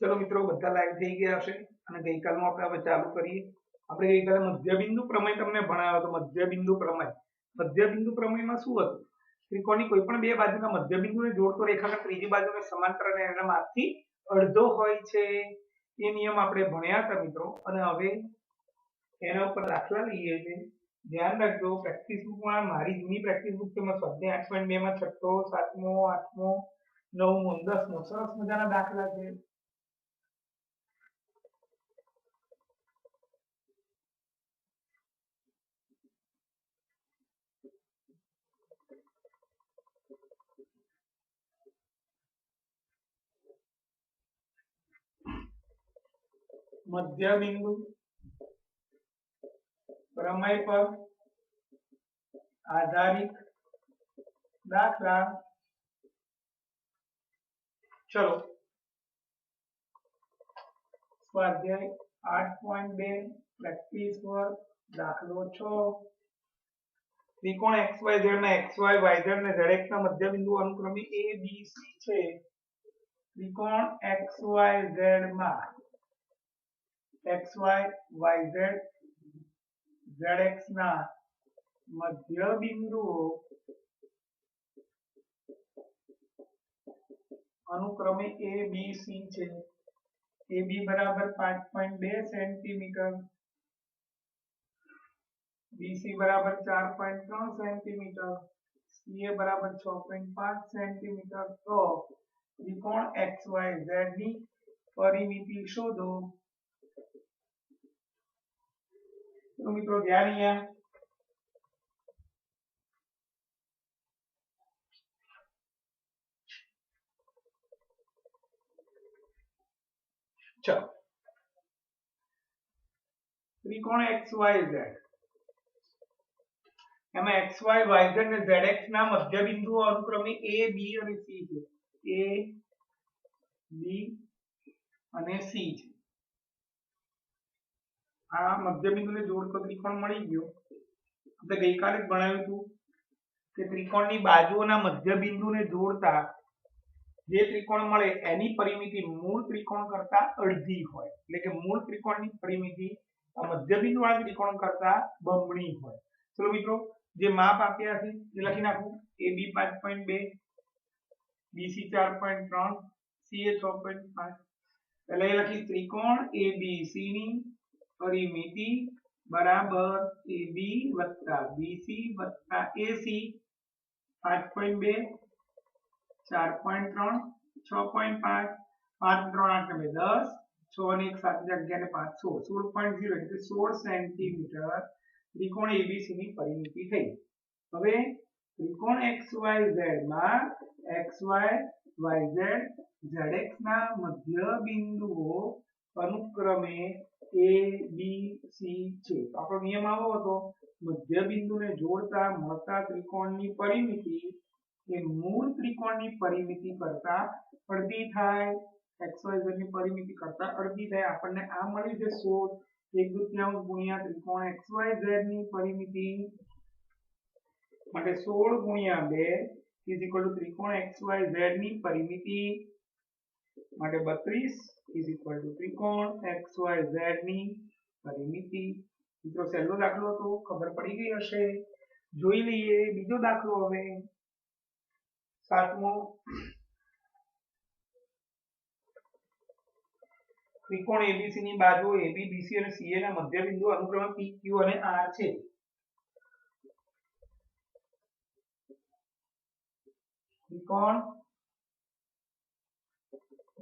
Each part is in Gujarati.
चलो मित्रों બધા લાઈવ થઈ ગયા હશે અને ગઈકાલનું આપણે હવે ચાલુ કરીએ। આપણે ગઈકાલે મધ્યબિંદુ પ્રમેય તમને ભણાવ્યો હતો। મધ્યબિંદુ પ્રમેયમાં શું હતું? ત્રિકોણની કોઈ પણ બે બાજુના મધ્યબિંદુને જોડતો રેખાખંડ ત્રીજી બાજુને સમાંતર અને એના માપથી અડધો હોય છે એ નિયમ આપણે ભણ્યા હતા મિત્રો। અને હવે એના ઉપર દાખલા લઈએ છીએ। ધ્યાન રાખજો, પ્રેક્ટિસ બુકમાં મારી જૂની પ્રેક્ટિસ બુક તેમાં સ્વાધ્યાય 8.2 માં 6મો 7મો 8મો 9મો 10મો સરસ મજાના દાખલા છે। मध्यबिंदु प्रमेय पर आधारित दाखला। चलो स्वाध्याय 8.2 प्रैक्टिस पर दाखलो 6। त्रिकोण XYZ में XY YZ ने ZX ना मध्यबिंदु अनुक्रमे A B C छे। त्रिकोण XYZ में XY YZ ZX ना मध्यबिंदु अनुक्रमे A B C छे। AB बराबर 5.2 सेंटीमीटर, BC बराबर 4.3 सेंटीमीटर, CA बराबर 6.5 सेंटीमीटर। तो त्रिकोण XYZ ની પરિમિતિ શોધો। तो मित्रों ध्यान અહીંયા चलो त्रिकोण XYZ एम XY YZ ने ZX ना मध्यबिंदु अनुक्रमे A B અને C છે। A B અને C છે। આ મધ્યબિંદુને જોડતો ત્રિકોણ મળી ગયો। આપણે ગઈકાલે જ ભણાવ્યું હતું કે ત્રિકોણની બાજુઓના મધ્યબિંદુને જોડતા જે ત્રિકોણ મળે એની પરિમિતિ મૂળ ત્રિકોણ કરતા અડધી હોય, એટલે કે મૂળ ત્રિકોણની પરિમિતિ આ મધ્યબિંદુવાળા ત્રિકોણ કરતા બમણી હોય। ચલો મિત્રો જે માપ આપ્યા છે એ લખી નાખું। AB 5.2, BC 4.3, CA 6.5। એટલે એ લખી ત્રિકોણ ABC ની परिमिति बराबर AB वत्ता BC वत्ता AC 5.2 4.3 6.5 5 3 8 10 6 અને 1 7 11 5 16 16.0 એટલે 16 સેન્ટીમીટર ત્રિકોણ ABC ની પરિમિતિ થઈ। હવે ત્રિકોણ XYZ માં XY YZ ZX ના મધ્ય બિંદુઓ અનુક્રમે A B C છે। તો આપણો નિયમ આવો હતો, મધ્ય બિંદુને જોડતા મળતા ત્રિકોણની પરિમિતિ એ મૂળ ત્રિકોણની પરિમિતિ કરતા અડધી થાય। XYZ ની પરિમિતિ કરતા અડધી થાય। આપણને આ મળી છે 16 1/2 ગુણ્યા ત્રિકોણ XYZ ની પરિમિતિ માટે 16 ગુણ્યા 2 ત્રિકોણ XYZ ની પરિમિતિ માટે 32 त्रिकोण XYZ ની પરિમિતિ। મિત્રો સહેલો દાખલો હતો, ખબર પડી ગઈ હશે। જોઈ લઈએ બીજો દાખલો હવે 7મો। ત્રિકોણ ABC ની બાજુઓ AB BC અને CA ના મધ્યબિંદુ અનુક્રમે PQ અને R છે। ત્રિકોણ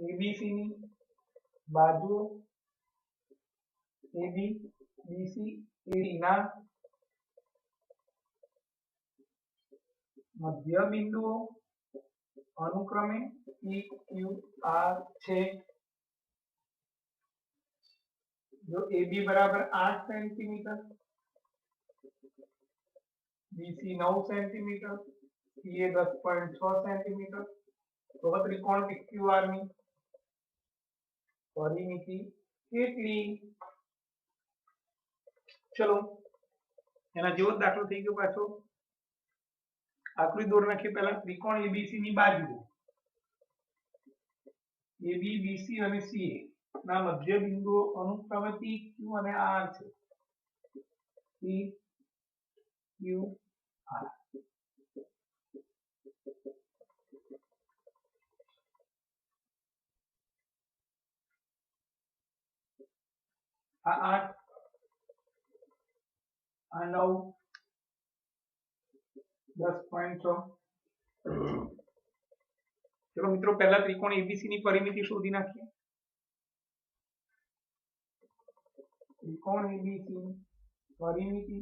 ABC ની बाजू AB BC AD ना मध्य बिंदुओं अनुक्रमे PQR छे। जो AB बराबर 8 centimetre, BC 9 centimetre, CA 10.6 centimetre. तो त्रिकोण PQR ની परिमिति કેટલી? चलो એના જેવો દાખલો થઈ ગયો પાછો। આકૃતિ દોરી નાખીએ। પહેલા ત્રિકોણ ABC ની બાજુ AB BC અને CA ના મધ્ય બિંદુઓ અનુક્રમે PQ અને R છે. PQ R આ 8 આ 9 10.6. ચલો મિત્રો પહેલા ત્રિકોણ ABC ની પરિમિતિ શોધી નાખીએ. ત્રિકોણ ABC ની પરિમિતિ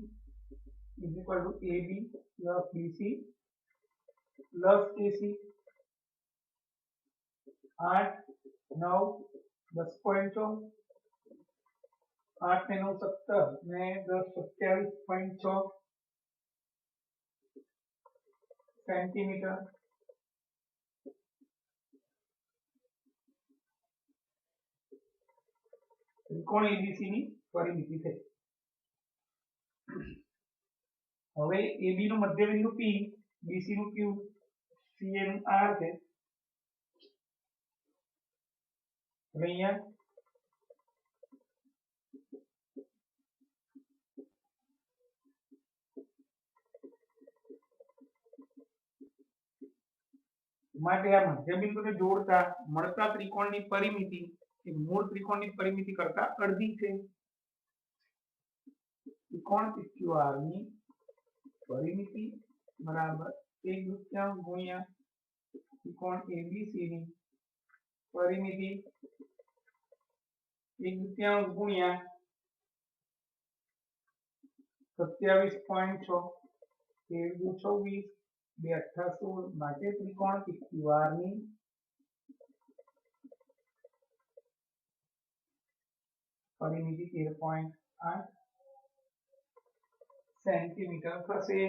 is equal to AB plus BC plus AC. 8 9 10.6 8 ને 9 17 ને 10 27.6 સેન્ટીમીટર. ત્રિકોણ ABC ની પરિમિતિ થઈ. હવે AB નું મધ્યબિંદુ P, BC નું Q, CA નું R છે. હવે અહીંયા માટે આ મધ્યબિંદુને જોડતા મળતા ત્રિકોણની પરિમિતિ એ મૂળ ત્રિકોણની પરિમિતિ કરતા અડધી છે. ત્રિકોણ PQR ની પરિમિતિ બરાબર 1/2 ગુણ્યા ત્રિકોણ ABC ની પરિમિતિ 1/2 ગુણ્યા 27.6 13 26 2 8 16 માટે ત્રિકોણ PQR ની પરિમિતિ 13.8 સેન્ટીમીટર થશે.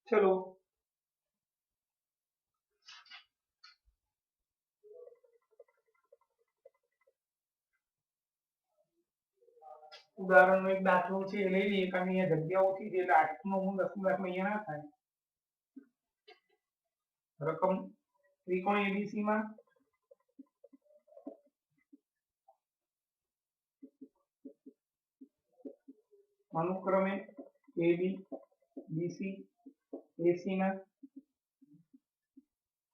ચલો ઉદાહરણનો એક દાખલો છે એ લઈ લઈએ કારણ કે અહીંયા જગ્યા ઓછી છે એટલે 8 નો હું 10 દાખલો અહીંયા ના થાય. રકમ ત્રિકોણ ABC માં અનુક્રમે AB BC AC ના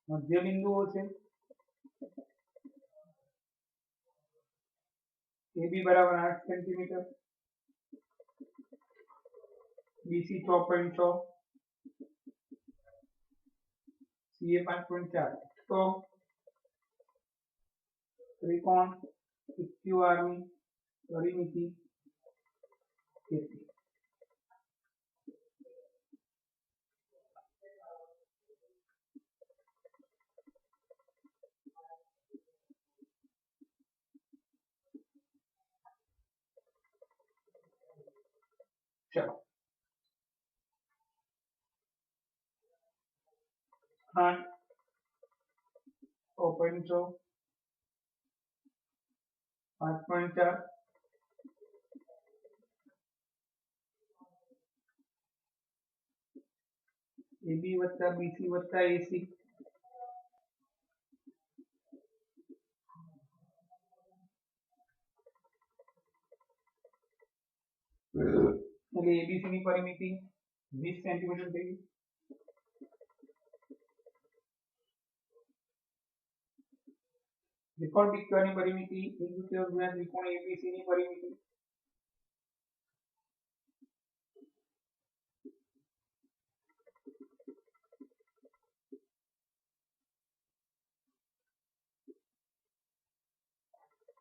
મધ્ય બિંદુઓ છે. AB બરાબર 8 સેન્ટીમીટર, BC 6.6, CA 5.4. તો ત્રિકોણ PQR ની પરિમિતિ કેટલી? ચલો 8 6.6 5.4 AB વત્તા BC વત્તા AC એટલે ABC ની પરિમિતિ 20 સેન્ટીમીટર થઈ ગઈ. ત્રિકોણ PQR ની પરિમિતિ 1/2 ગુણ્યા ત્રિકોણ ABC ની પરિમિતિ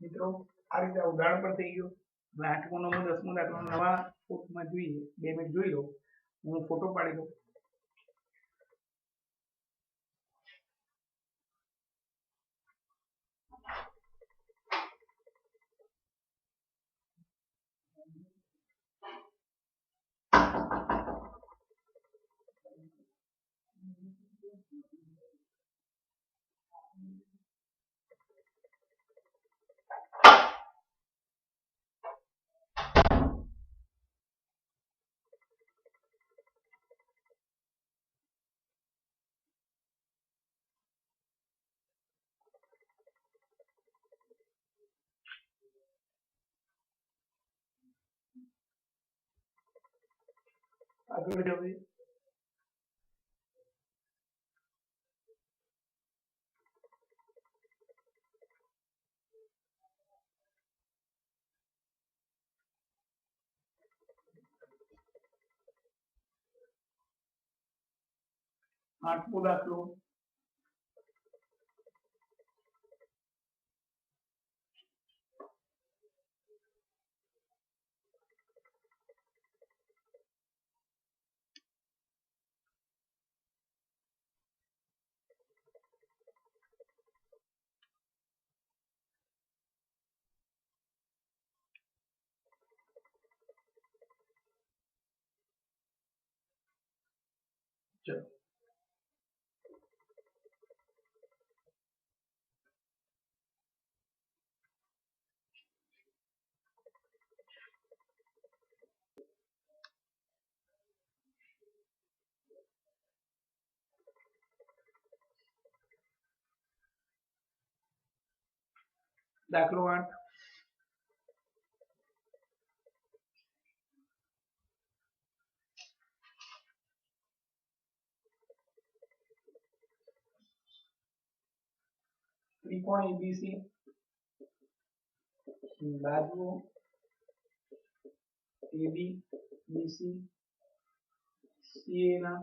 મિત્રો આ રીતે ઉદાહરણ પર થઈ ગયું. 8મો 9મો 10મો દાખલો નવા ફોટોમાં જોઈએ 2 મિનિટ જોઈ લો. હું ફોટો પાડી દઉં. આગળ જઈએ. આઠમો દાખલો. ચલો દાખલો 8. ત્રિકોણ એબીસી બાજુઓ AB BC CA ના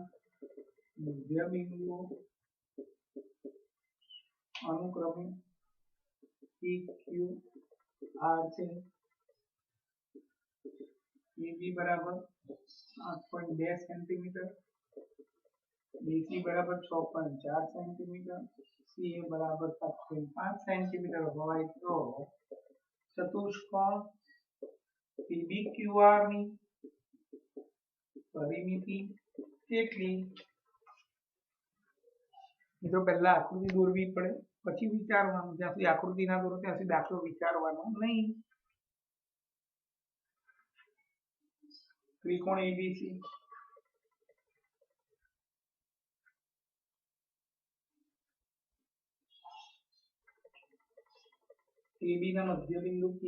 મધ્ય બિંદુઓ અનુક્રમે PQ R છે. AB બરાબર 8.2 સેન્ટીમીટર, BC બરાબર 6.4 સેન્ટીમીટર, CA બરાબર 7.5 સેન્ટીમીટર હોય તો ચતુષ્કોણ PBQR ની પરિમિતિ કેટલી? મિત્રો પહેલા આકૃતિ દોરવી પડે, પછી વિચારવાનું. જ્યાં સુધી આકૃતિ ના દોરો ત્યાં સુધી દાખલો વિચારવાનો નહીં. ત્રિકોણ એબીસી AB ના મધ્ય બિંદુ P,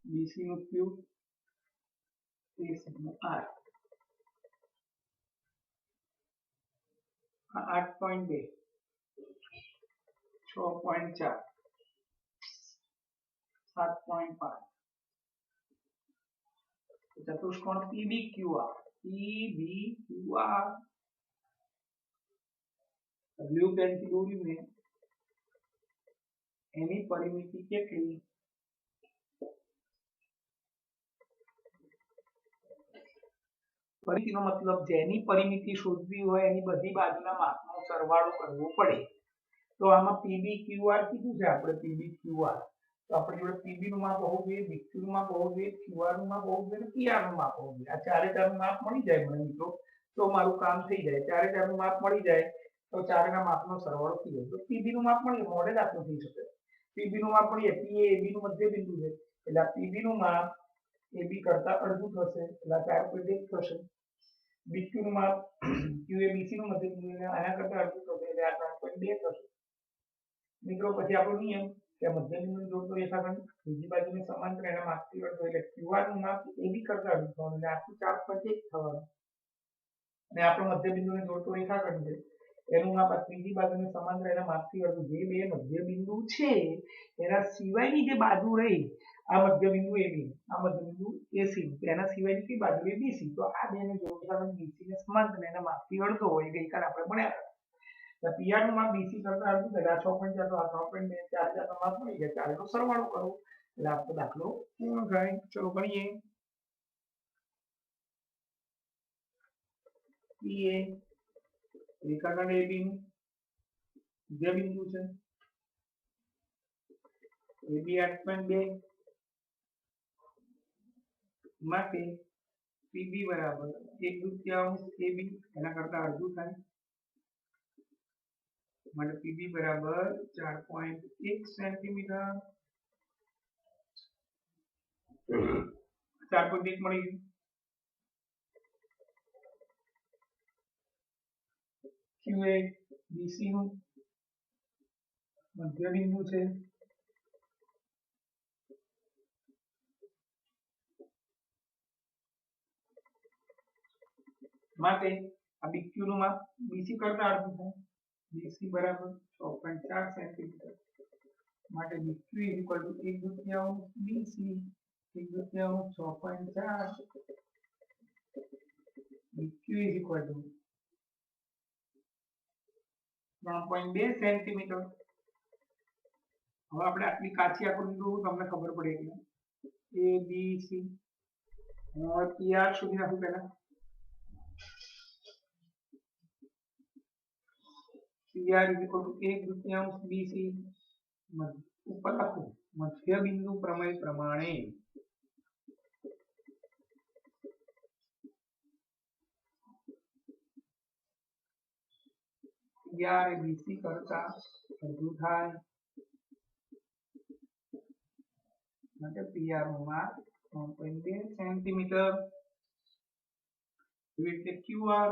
BC નું Q, AC નું R. 8.2 6.4 7.5 ચતુષ્કોણ PBQR બ્લુ પેનથી દોર્યું ને એની પરિમિતિ કેટલી? પરિમિતિનો મતલબ જેની પરિમિતિ શોધવી હોય એની બધી બાજુના માપનો સરવાળો કરવો પડે. તો આમાં PBQR કીધું છે આપણે, PBQR તો આપણે જોડે PB નું માપ હોવું જોઈએ, BQ નું માપ હોવું જોઈએ, QR નું માપ હોવું જોઈએ, PR નું માપ હોવું જોઈએ. આ ચારે ચારનું માપ મળી જાય મને મિત્રો તો મારું કામ થઈ જાય. ચારે ચારનું માપ મળી જાય તો ચારેના માપનો સરવાળો થઈ જાય. તો PB નું માપ મળે મોડે દાખલો થઈ શકે. PB નું માપ મળીએ, P એ AB નું મધ્ય બિંદુ છે એટલે આ PB નું માપ AB કરતા અડધું થશે એટલે 4.1 થશે. BQ નું માપ Q એ BC નું મધ્ય બિંદુ એટલે આના કરતા અડધું થશે એટલે આ 3.2 થશે. મિત્રો પછી આપણો નિયમ કે મધ્ય બિંદુને જોડતો રેખાખંડ બીજી બાજુને સમાંતર એના માપથી અડધો એટલે QR નું માપ AB કરતા અડધું થવાનું એટલે આખું 4.1 થવાનું. અને આપણો મધ્ય બિંદુને જોડતો રેખાખંડ છે એનું માપ આ ત્રીજી બાજુને સમાંતર એના માપથી અડધું. જે બે મધ્ય બિંદુ છે એના સિવાયની જે બાજુ રહી આ મધ્ય બિંદુ AB, આ મધ્ય બિંદુ AC, એના સિવાયની કઈ બાજુ રહી BC. તો આ બેને જોડતા BC ને સમાંતર એના માપથી અડધો હોય ગઈકાલ આપણે ભણ્યા. PR નું માપ BC કરતા અડધું એટલે આ 6.4 તો આ 3.2 ચાર ચારનો માપ મળી જાય. ચારેનો સરવાળો કરો એટલે આપણો દાખલો પૂર્ણ થાય. ચલો ગણીએ. PA રેખાખંડ AB નું મધ્ય બિંદુ છે. AB 8.2 માટે PB બરાબર 1/2 AB એના કરતા અડધું થાય માટે PB બરાબર 4.1 સેન્ટીમીટર. 4.1 મળી ગયું. Q એ BC નું મધ્ય બિંદુ છે. માટે આ બીક્યુ નું માપ બીસી કરતા અડધું થાય, બીસી બરાબર 6.4 સેન્ટીમીટર, માટે BQ equal to 1/2 BC, 1/2 6.4, BQ equal to 3.2 centimetre. હવે આપણે આટલી કાચી આકૃતિ દોરું તમને ખબર પડે એટલે એ બી સી और पीआर સુધી નાખું પહેલા पीआर इक्वल टू 1/2 बीसी ऊपर લખું મધ્ય બિંદુ પ્રમેય પ્રમાણે पीआर એ બીસી કરતા અડધું થાય માટે પીઆર નું માપ 3.2 સેન્ટીમીટર। એટલે ક્યુઆર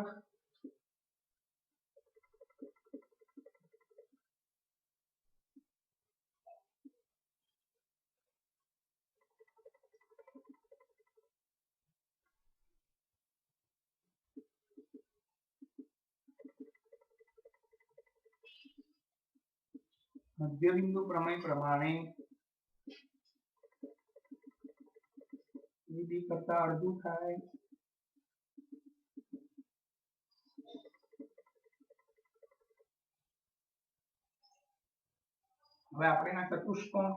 મધ્ય બિંદુ પ્રમેય પ્રમાણે એ બી કરતા અડધું થાય। હવે આપણે આ ચતુષ્કોણ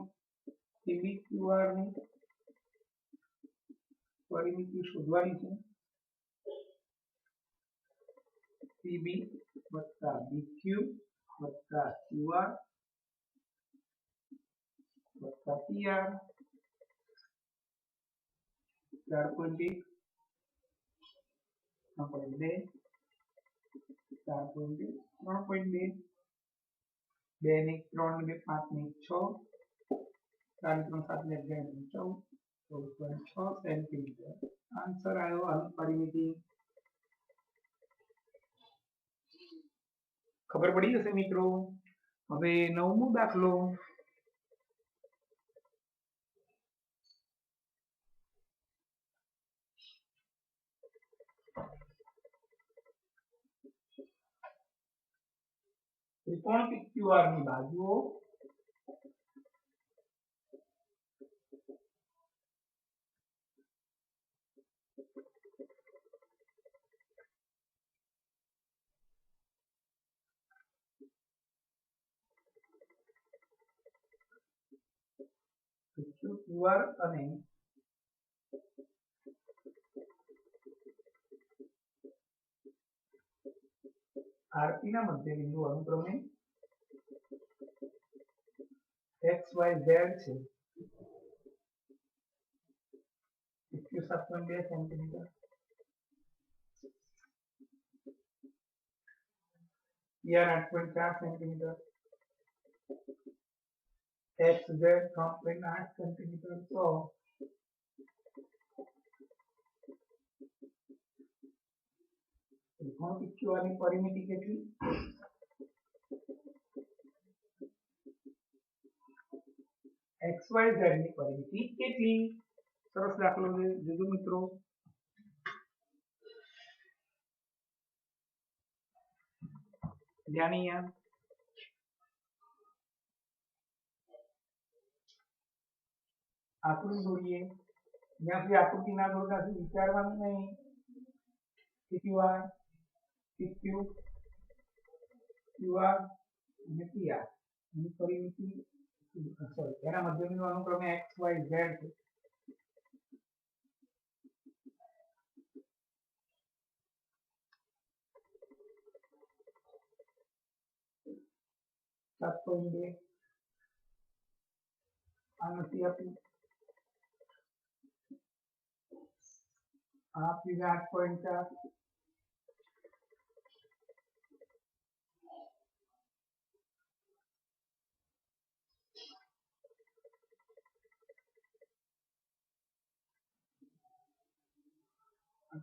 CBQR ની પરિમિતિ શોધવાની છે। CB વત્તા BQ વત્તા QR વત્તા PR 4.1 3.2 4.2 3.2 2 ને 3 ને 5 ને 6 4 3 7 ને 11 14 14.6 સેન્ટીમીટર આન્સર આવ્યો આ પરિમિતિ। ખબર પડી જશે મિત્રો। હવે નવમો દાખલો त्रिकोण PQR ની બાજુઓ QR અને RP ના મધ્ય બિંદુ અનુક્રમે XYZ છે 7.2 centimetre PR 8.4 centimetre XZ 3.8 centimetre તો ત્રિકોણ PQR ની પરિમિતિ કેટલી XYZ ની પરિમિતિ કેટલી સરસ દાખલો છે જોજો મિત્રો। ધ્યાનીયા આકૃતિ દોરીએ જ્યાંથી આકૃતિ ના દોરતા વિચારવાનું નહીં PQR PQ QR અને PR ની પરિમિતિ સોરી એના મધ્યબિંદુ અનુક્રમે XYZ છે। આ નથી આપી आप 8.4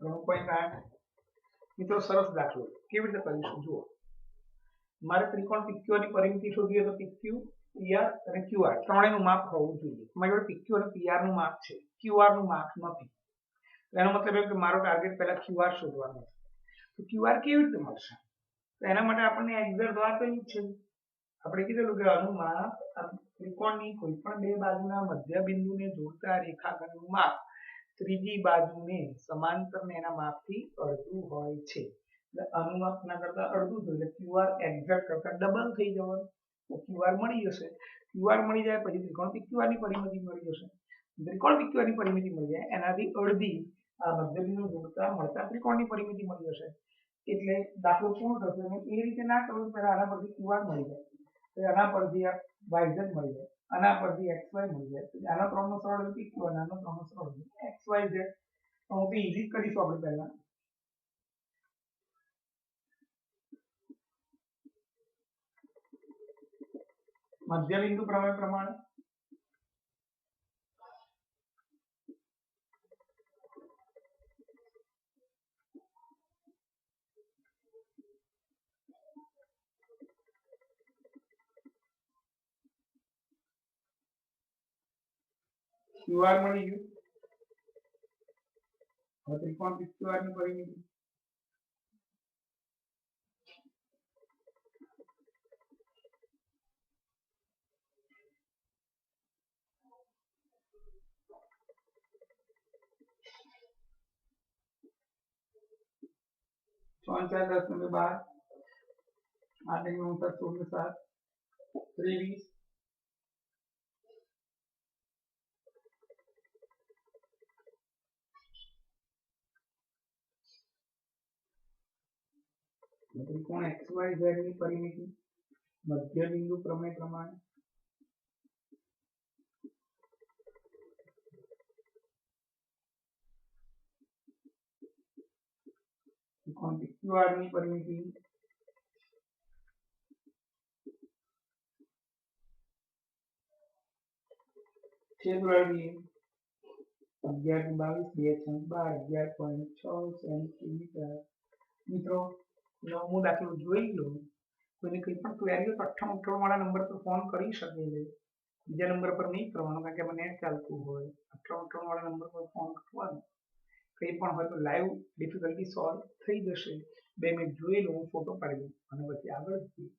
3.8 મિત્રો સરસ દાખલો કેવી રીતે કરીશું જુઓ મારે ત્રિકોણ PQ ની પરિમિતિ શોધવી હોય તો PQ PR અને QR ત્રણેયનું માપ હોવું જોઈએ મારી જોડે PQ અને PR નું માપ છે QR નું માપ નથી એનો મતલબ એ કે મારો ટાર્ગેટ પહેલા QR શોધવાનો છે તો QR કેવી રીતે મળશે? તો એના માટે આપણને એક્ઝેક્ટ તો આપેલું જ છે. આપણે કીધેલું કે અનુમાપ ત્રિકોણની કોઈ પણ બે બાજુના મધ્ય બિંદુને જોડતા રેખાખંડનું માપ ત્રીજી બાજુને સમાંતર ને એના માપથી અડધું હોય છે. એટલે અનુમાપના કરતા અડધું થયું એટલે QR એક્ઝેક્ટ કરતા ડબલ થઈ જવાનું. તો QR મળી જશે. QR મળી જાય પછી ત્રિકોણ PQR ની પરિમિતિ મળી જશે. ત્રિકોણ PQR ની પરિમિતિ મળી જાય એનાથી અડધી આ મધ્ય બિંદુ જોડતા મળતા ત્રિકોણની પરિમિતિ મળી જશે. એટલે દાખલો પૂર્ણ થશે. અને એ રીતે ના કરવું પહેલા આના પરથી QR મળી જાય, તો આના પરથી આ YZ મળી જાય, આના પરથી XY મળી જાય, આનો ત્રણનો સરળ PQR, આનો ત્રણનો સરળ XYZ. તો હું તો ઈઝી કરીશું આપણે પહેલા. મધ્ય બિંદુ પ્રમેય પ્રમાણે QR મળી ગયું. હવે ત્રિકોણ PQR ની પરિમિતિ ત્રણ ચાર 10 ને 12 8 ને 9 16 ને 7 23 ત્રિકોણ XYZ ની પરિમિતિ મધ્ય બિંદુ પ્રમેય પ્રમાણે ત્રિકોણ PQR ની પરિમિતિ છેદ વળગી 11 22 2 12 11.6 સેન્ટીમીટર. મિત્રો નવમો દાખલો જોઈ લો. કોઈને કંઈ પણ ક્વેરી હોય તો 98 વાળા નંબર પર ફોન કરી શકે છે. બીજા નંબર પર નહીં કરવાનો, કારણ કે મને ચાલતું હોય. 98 વાળા નંબર પર ફોન કરવાનો. કંઈ પણ હોય તો લાઈવ ડિફિકલ્ટી સોલ્વ થઈ જશે. 2 મિનિટ જોઈ લો, હું ફોટો પાડી દઉં અને પછી આગળ જઈએ.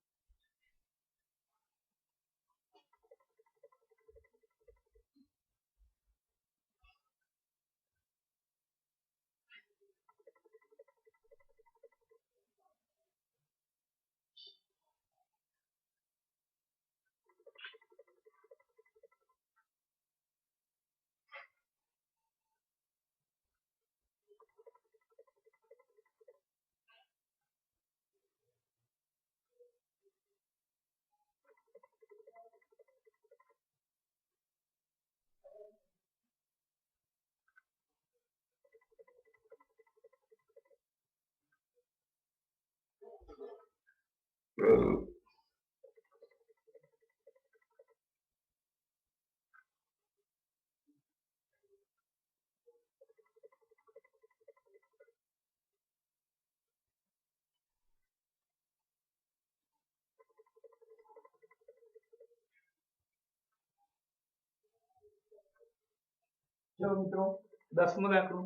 ચલો મિત્રો, 10મો દાખલો.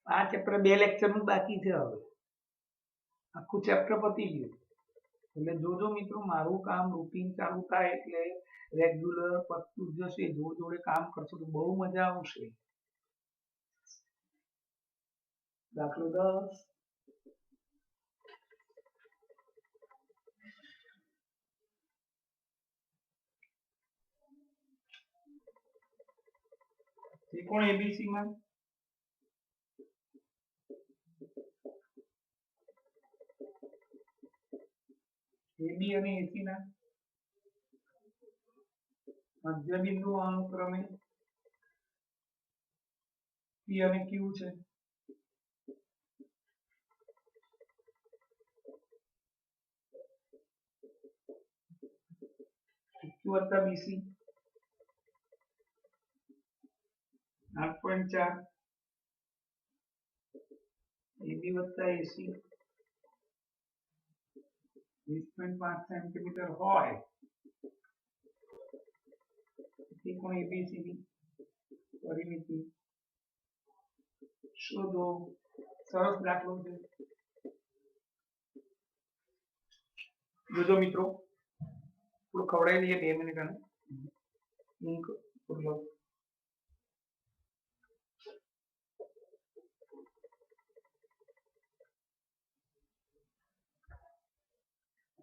આ ચેપ્ટર 2 લેક્ચરનું બાકી છે. હવે આખું ચેપ્ટર પતી ગયું. એટલે જોજો મિત્રો, મારું કામ રૂટીન ચાલુ થાય એટલે રેગ્યુલર પતતું જશે. જોડે કામ કરશો તો બહુ મજા આવશે. દાખલો 10. ત્રિકોણ એબીસી માં AB અને AC ના મધ્ય બિંદુ અનુક્રમે P અને Q છે. PQ વત્તા BC 8.4, AB વત્તા AC 20.5 સેન્ટીમીટર હોય ત્રિકોણ એબીસી ની પરિમિતિ શોધો. સરસ દાખલો છે. જોજો મિત્રો, થોડું ખવડાવી દઈએ 2 મિનિટ અને ઊંઘ પૂર્વક.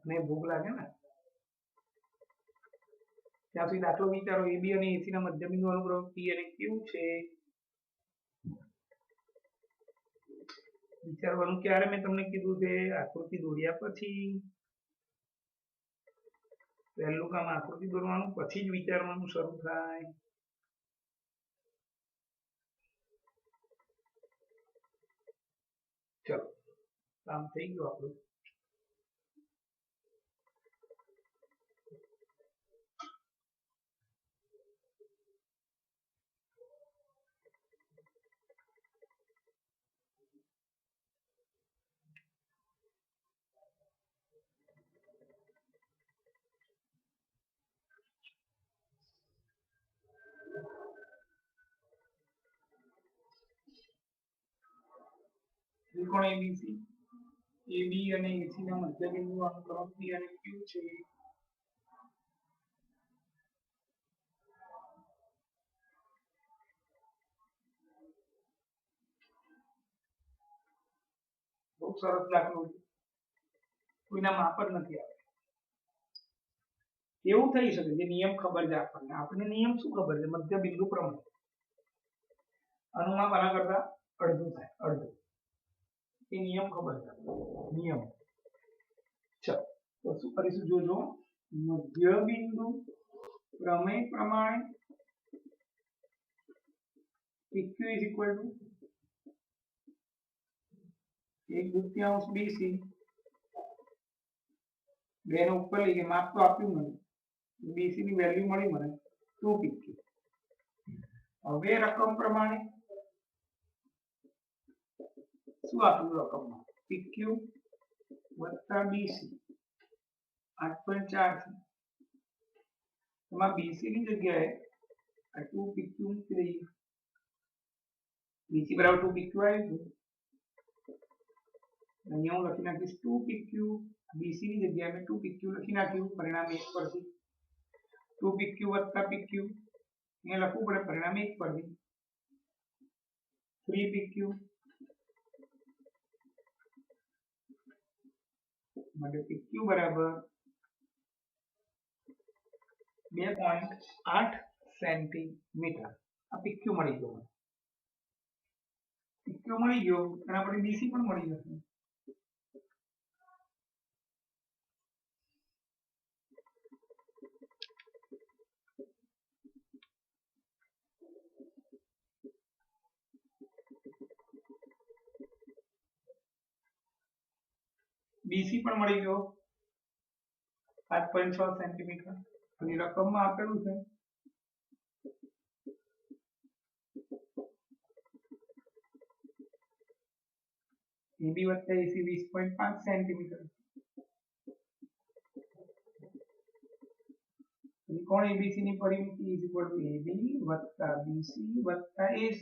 ને ભૂખ લાગે ને ત્યાં સુધી દાખલો વિચારો. એબી અને એસી ના મધ્યબિંદુ અનુક્રમે પી અને ક્યુ છે. વિચારવાનું ક્યારે મેં તમને કીધું છે? આકૃતિ દોર્યા પછી. પહેલું કામ આકૃતિ દોરવાનું, પછી જ વિચારવાનું શરૂ થાય. ચલો, કામ થઈ ગયું આપણું. ત્રિકોણ એબીસી, એબી અને એસી ના મધ્યબિંદુ અનુક્રમે પી અને ક્યુ છે. બહુ સરસ દાખલો છે. કોઈના માપ જ નથી આવે. એવું થઈ શકે જે નિયમ ખબર છે આપણને. આપણને નિયમ શું ખબર છે? મધ્યબિંદુ પ્રમાણે અનુમાપ આના કરતા અડધું થાય, અડધું. એ નિયમ ખબર છે. નિયમ. ચલો, તો શું કરીશું? જોજો, મધ્યબિંદુ પ્રમેય પ્રમાણે PQ is equal to 1/2 BC. બેને ઉપર લઈ ગયા, માપ તો આપ્યું મને, BC ની વેલ્યુ મળી મને 2PQ. હવે રકમ પ્રમાણે શું આપ્યું રકમમાં? PQ વત્તા BC 8.4 છે. એમાં BC ની જગ્યાએ આ 2PQ મૂકી દઈએ. BC બરાબર 2PQ આવી ગયું. અહીંયા હું લખી નાખીશ 2PQ. BC ની જગ્યાએ મેં 2PQ લખી નાખ્યું. પરિણામ 1 પરથી 2PQ વત્તા PQ અહીંયા લખવું પડે. પરિણામ 1 પરથી 3PQ માટે PQ બરાબર 2.8 સેન્ટીમીટર. આ PQ મળી ગયો. PQ મળી ગયો એના પછી BC પણ મળી જશે. BC પણ મળી ગયો 8.6 સેન્ટીમીટર. અને રકમમાં આપેલું છે AB વત્તા AC 20.5 સેન્ટીમીટર. ત્રિકોણ ABC ની પરિમિતિ is equal to AB વત્તા BC વત્તા AC.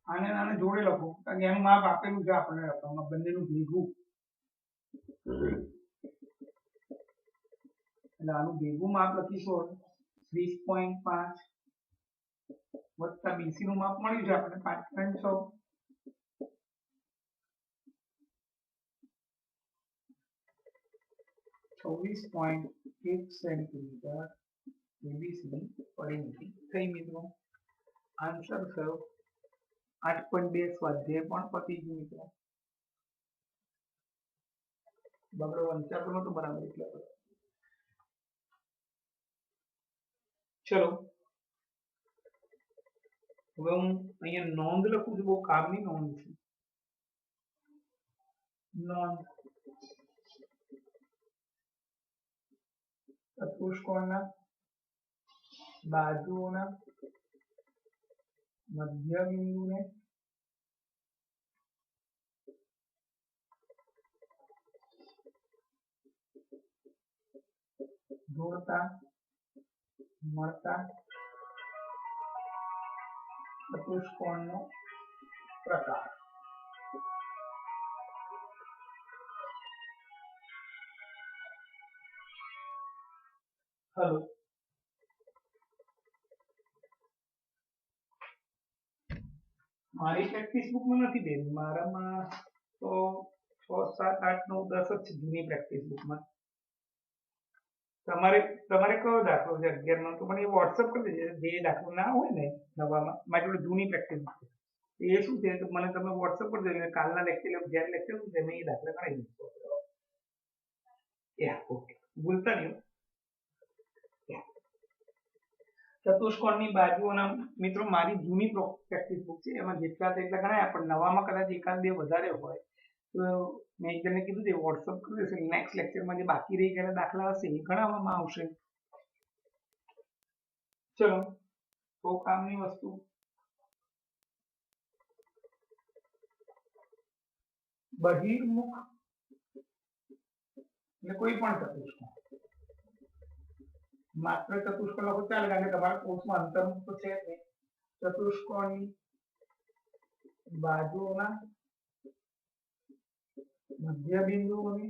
આને આને જોડે લખો કારણ કે એનું માપ આપેલું છે આપણને રકમમાં, બંનેનું ભેગું. એટલે આનું ભેગું માપ લખીશું 20.5 વત્તા BC નું માપ મળ્યું છે આપણને 5.6. 26.1 સેન્ટીમીટર ABC ની પરિમિતિ થઈ મિત્રો. આન્સર થયો 8.2. સ્વાધ્યાય પણ પતી ગયું મિત્રો. બગડો વંચાતો નતો બરાબર એટલે. ચલો, હવે હું અહીંયા નોંધ લખું છું. બહુ કામની નોંધ છે. નોંધ ચતુષ્કોણના બાજુઓના મધ્યબિંદુને જોડતા મળતા ચતુષ્કોણનો પ્રકાર. હલો, મારી પ્રેક્ટિસ બુકમાં નથી બેન, મારામાં તો 6 7 8 9 10 જ છે જૂની પ્રેક્ટિસ બુકમાં. તમારે કયો દાખલો છે 11 નો? તો મને વોટ્સઅપ કરી દેજો. જે દાખલો ના હોય ને નવામાં, મારી જોડે જૂની પ્રેક્ટિસ બુક છે. એ શું છે તો મને તમે વોટ્સઅપ કરી દેજો. કાલના લેક્ચર જ્યારે લેક્ચર છે મેં એ દાખલા કરાવી દઈશું. યા ઓકે, ભૂલતા નહીં. ચતુષ્કોણની બાજુઓના મિત્રો મારી જૂની પ્રેક્ટિસ બુક છે, એમાં જેટલા તેટલા ગણાય, પણ નવામાં કદાચ એકાદ બે વધારે હોય તો મેં એકજણને કીધું છે વોટ્સઅપ કરી દેશે. નેક્સ્ટ લેક્ચરમાં જે બાકી રહી ગયેલા દાખલા હશે એ ગણાવવામાં આવશે. ચલો, તો કામની વસ્તુ બહિર્મુખ એટલે કોઈ પણ ચતુષ્કોણ, માત્ર ચતુષ્કોણ લખો ચાલે, કારણ કે તમારા કોર્સમાં અંતર્મુખ તો છે જ નહીં. ચતુષ્કોણની બાજુઓના મધ્ય બિંદુઓને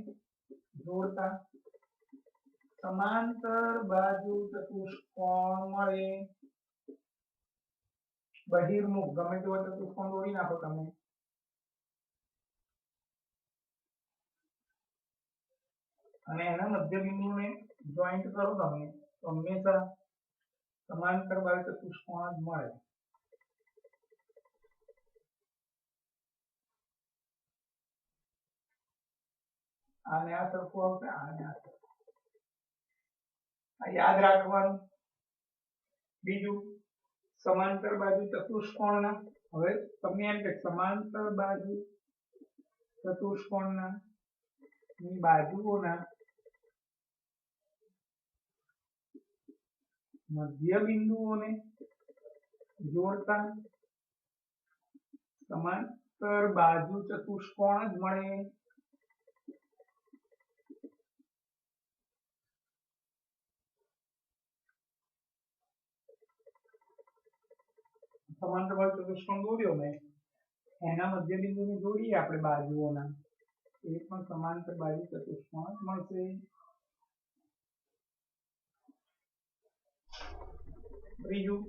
જોડતા સમાંતર બાજુ ચતુષ્કોણ મળે. બહિર્મુખ ગમે તેવો ચતુષ્કોણ દોરી નાખો તમે, અને એના મધ્ય બિંદુને જોઈન્ટ કરો તમે, તો હંમેશા સમાંતર બાજુ ચતુષ્કોણ જ મળે. આને આ સરખું આવશે, આને આ સરખું. આ યાદ રાખવાનું. બીજું, સમાંતર બાજુ ચતુષ્કોણના, હવે તમને એમ કે સમાંતર બાજુ ચતુષ્કોણના ની બાજુઓના મધ્ય બિંદુઓને જોડતા સમાંતર બાજુ ચતુષ્કોણ જ મળે. સમાંતર બાજુ ચતુષ્કોણ દોર્યો મેં, એના મધ્ય બિંદુને જોડીએ આપણે બાજુઓના, એ પણ સમાંતર બાજુ ચતુષ્કોણ જ મળશે. ત્રીજું,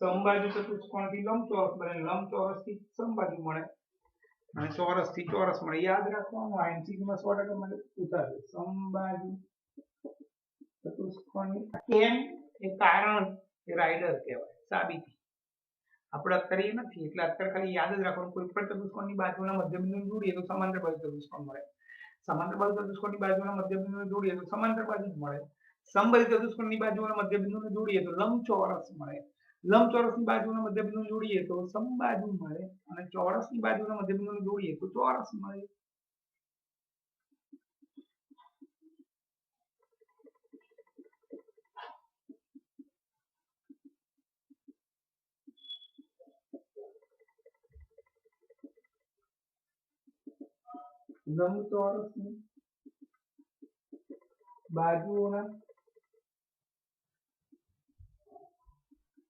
સમબાજુ ચતુષ્કોણથી લંબચોરસ બને, લંબચોરસથી સમબાજુ મળે, અને ચોરસથી ચોરસ મળે. યાદ રાખવાનું, આ એમસીક્યુમાં 100% મને પૂછાશે. સમબાજુ ચતુષ્કોણની કેમ એ કારણ એ રાઇડર કહેવાય, સાબિતી. આપણે અત્યારે એ નથી, એટલે અત્યારે ખાલી યાદ જ રાખવાનું. કોઈ પણ ચતુષ્કોણની બાજુના મધ્યબિંદુને જોડીએ તો સમાંતર બાજુ ચતુષ્કોણ મળે. સમાંતર બાજુ ચતુષ્કોણની બાજુના મધ્યબિંદુને જોડીએ તો સમાંતર બાજુ જ મળે. સમબાજુ ચતુષ્કોણની બાજુના મધ્યબિંદુને જોડીએ તો લંબચોરસ મળે. લંબચોરસની બાજુના મધ્યબિંદુને જોડીએ તો સમબાજુ મળે, અને ચોરસની બાજુના મધ્યબિંદુને જોડીએ તો ચોરસ મળે. લંબચોરસની બાજુઓના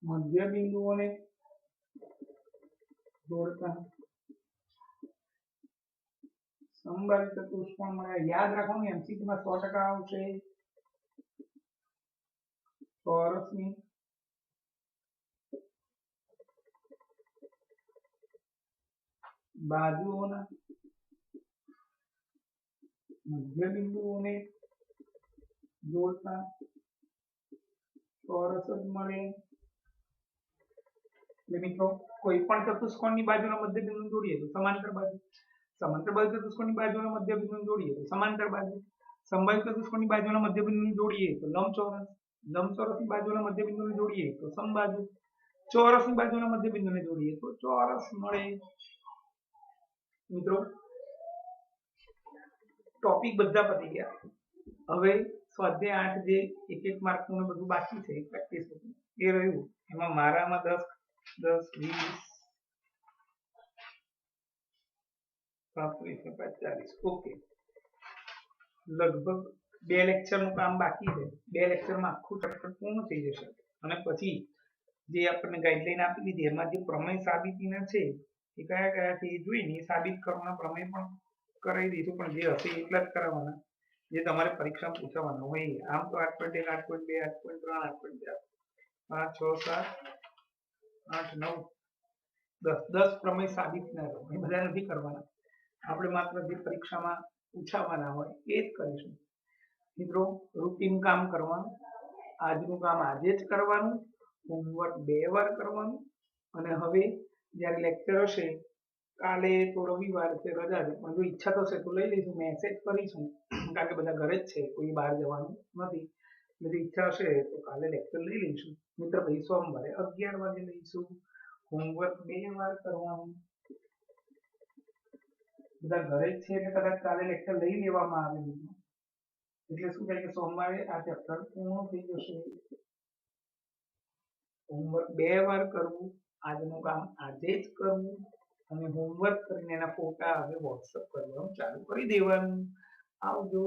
મધ્ય બિંદુઓને જોડતા સમબાજુ ચતુષ્કોણ મળે. યાદ રાખવાનું, એમસીક્યુમાં 100% આવશે. ચોરસની બાજુઓના મધ્ય બિંદુઓને જોડતા ચોરસ જ મળે. એટલે મિત્રો, કોઈ પણ ચતુષ્કોણની બાજુના મધ્ય બિંદુ જોડીએ તો સમાંતર બાજુ, સમાંતર બાજુ ચતુષ્કોણની બાજુના મધ્ય બિંદુ જોડીએ તો સમાંતર બાજુ, સમબાજુ ચતુષ્કોણની બાજુના મધ્ય બિંદુને જોડીએ તો લંબચોરસ, લંબચોરસની બાજુના મધ્ય બિંદુને જોડીએ તો સમબાજુ, ચોરસની બાજુના મધ્ય બિંદુને જોડીએ તો ચોરસ મળે. મિત્રો, ટોપિક બધા પતી ગયા. હવે સ્વાધ્યાય 8 જે 1-1 માર્કનું બધું બાકી છે પ્રેક્ટિસ એ રહ્યું. એમાં મારામાં 10 10 20 35 40 ઓકે, લગભગ 2 લેક્ચરનું કામ બાકી છે. 2 લેક્ચરમાં આખું ચેપ્ટર પૂર્ણ થઈ જશે, અને પછી જે આપણને ગાઈડલાઈન આપી દીધી એમાં જે પ્રમેય સાબિતીના છે એ કયા કયા છે એ જોઈને એ સાબિત કરવાના પ્રમેય પણ કરાવી દઈશું, પણ જે હશે એટલા જ કરાવવાના જે તમારે પરીક્ષામાં પૂછાવાના હોય એ. આમ તો 8.1 8.2 8.3 8.4 5 6 7 8 9 10 પ્રમેય સાબિતના કરો એ બધા નથી કરવાના, આપણે માત્ર જે પરીક્ષામાં પૂછાવાના હોય એ જ કરીશું. મિત્રો રૂટીન કામ કરવાનું, આજનું કામ આજે જ કરવાનું, હોમવર્ક 2 વાર કરવાનું, અને હવે જ્યારે લેક્ચર હશે કાલે તો રવિવાર છે, રજા છે, પણ જો ઈચ્છા થશે તો લઈ લઈશું, મેસેજ કરીશું કારણ કે બધા ઘરે જ છે, કોઈ બહાર જવાનું નથી. એટલે જો ઈચ્છા હશે તો કાલે લેક્ચર લઈ લઈશું. મિત્ર પછી સોમવારે 11 વાગે લઈશું. હોમવર્ક 2 વાર કરવાનું, બધા ઘરે જ છે એટલે કદાચ કાલે લેક્ચર લઈ લેવામાં આવે મિત્રો. એટલે શું થાય કે સોમવારે આ ચેપ્ટર પૂર્ણ થઈ જશે. હોમવર્ક 2 વાર કરવું, આજનું કામ આજે જ કરવું, અને હોમવર્ક કરીને એના ફોટા હવે વોટ્સઅપ કરવાનું ચાલુ કરી દેવાનું. આવજો.